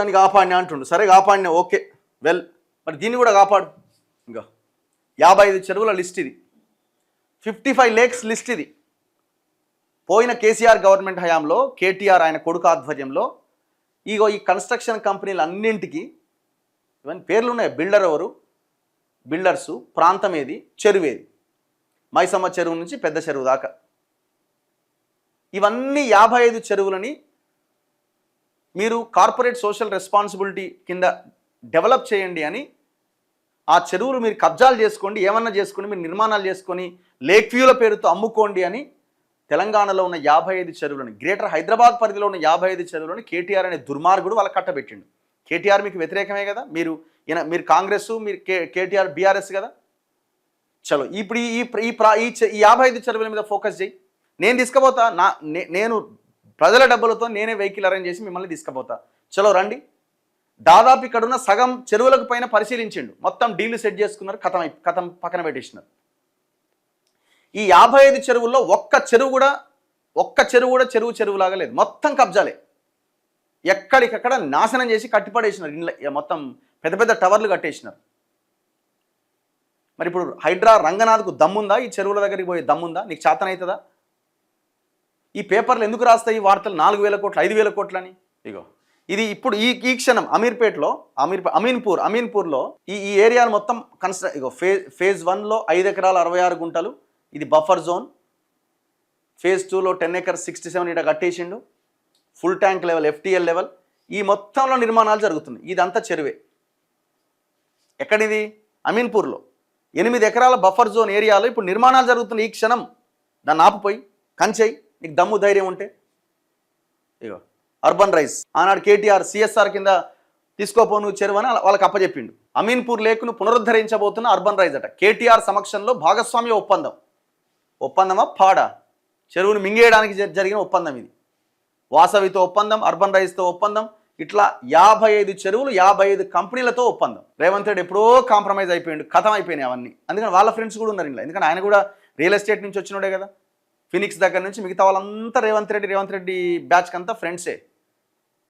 దాన్ని కాపాడినా అంటుండు. సరే కాపాడినా, ఓకే వెల్, మరి దీన్ని కూడా కాపాడు. ఇంకా 55 చెరువుల లిస్ట్ ఇది, 55 లేక్స్ లిస్ట్ ఇది. పోయిన కేసీఆర్ గవర్నమెంట్ హయాంలో కేటీఆర్ ఆయన కొడుకు ఆధ్వర్యంలో ఈ కన్స్ట్రక్షన్ కంపెనీలు అన్నింటికి ఇవన్నీ పేర్లు ఉన్నాయి. బిల్డర్ ఎవరు, బిల్డర్సు, ప్రాంతం ఏది, చెరువేది, మైసమ్మ చెరువు నుంచి పెద్ద చెరువు దాకా ఇవన్నీ 55 చెరువులని మీరు కార్పొరేట్ సోషల్ రెస్పాన్సిబిలిటీ కింద డెవలప్ చేయండి అని, ఆ చెరువులు మీరు కబ్జాలు చేసుకోండి, ఏమన్నా చేసుకోండి, మీరు నిర్మాణాలు చేసుకొని లేక్ వ్యూల పేరుతో అమ్ముకోండి అని తెలంగాణలో ఉన్న 55 చెరువులని, గ్రేటర్ హైదరాబాద్ పరిధిలో ఉన్న 55 చెరువులని కేటీఆర్ అనే దుర్మార్గుడు వాళ్ళ కట్టబెట్టిండు. కేటీఆర్ మీకు వ్యతిరేకమే కదా, మీరు కాంగ్రెస్, మీరు కేటీఆర్ బీఆర్ఎస్ కదా. చలో ఇప్పుడు ఈ 55 చెరువుల మీద ఫోకస్ చేయి. నేను తీసుకుపోతా, నేను ప్రజల డబ్బులతో నేనే వెహికల్ అరేంజ్ చేసి మిమ్మల్ని తీసుకుపోతా. చలో రండి. దాదాపు ఇక్కడున్న సగం చెరువులకు పైన పరిశీలించిండు, మొత్తం డీళ్లు సెట్ చేసుకున్నారు, కథం పక్కన పెట్టేసినారు. ఈ 55 చెరువుల్లో ఒక్క చెరువు కూడా చెరువులాగా లేదు, మొత్తం కబ్జాలే. ఎక్కడికక్కడ నాశనం చేసి కట్టిపడేసినారు, ఇంట్లో మొత్తం పెద్ద పెద్ద టవర్లు కట్టేసినారు. మరి ఇప్పుడు హైడ్రా రంగనాథ్కు దమ్ముందా? ఈ చెరువుల దగ్గరికి పోయే దమ్ముందా? నీకు చేతనవుతుందా? ఈ పేపర్లు ఎందుకు రాస్తాయి ఈ వార్తలు 4,000 కోట్లు 5,000 కోట్లు అని? ఇగో ఇది ఇప్పుడు ఈ క్షణం అమీర్పేటలో అమీన్పూర్లో ఈ ఏరియాను మొత్తం ఇగో ఫేజ్ 1లో 5 ఎకరాల 66 గుంటలు, ఇది బఫర్ జోన్. ఫేజ్ 2లో 10 acres 67 ఇట కట్టేసిండు, full tank level, FTL level. ఈ మొత్తంలో నిర్మాణాలు జరుగుతున్నాయి. ఇదంతా చెరువే. ఎక్కడిది? అమీన్పూర్లో 8 ఎకరాల బఫర్ జోన్ ఏరియాలో ఇప్పుడు నిర్మాణాలు జరుగుతున్నాయి. ఈ క్షణం దాన్ని ఆపుపోయి కంచెయి, నీకు దమ్ము ధైర్యం ఉంటే. ఇగో అర్బన్ రైస్, ఆనాడు కేటీఆర్ CSR కింద తీసుకోపోను చెరువు అని వాళ్ళకి అప్పచెప్పిండు. అమీన్పూర్ లేకును పునరుద్ధరించబోతున్న అర్బన్ రైస్ అట. కేటీఆర్ సమక్షంలో భాగస్వామ్య ఒప్పందమా పాడా? చెరువును మింగేయడానికి జరిగిన ఒప్పందం ఇది. వాసవితో ఒప్పందం, అర్బన్ రైస్తో ఒప్పందం, ఇట్లా 55 చెరువులు 55 కంపెనీలతో ఒప్పందం. రేవంత్ రెడ్డి ఎప్పుడో కాంప్రమైజ్ అయిపోయిండు, కథం అయిపోయినాయి అవన్నీ. అందుకని వాళ్ళ ఫ్రెండ్స్ కూడా ఉన్నారు ఇంట్లో, ఎందుకంటే ఆయన కూడా రియల్ ఎస్టేట్ నుంచి వచ్చినోడే కదా. ఫినిక్స్ దగ్గర నుంచి మిగతా వాళ్ళంతా రేవంత్ రెడ్డి బ్యాచ్కి అంతా ఫ్రెండ్సే.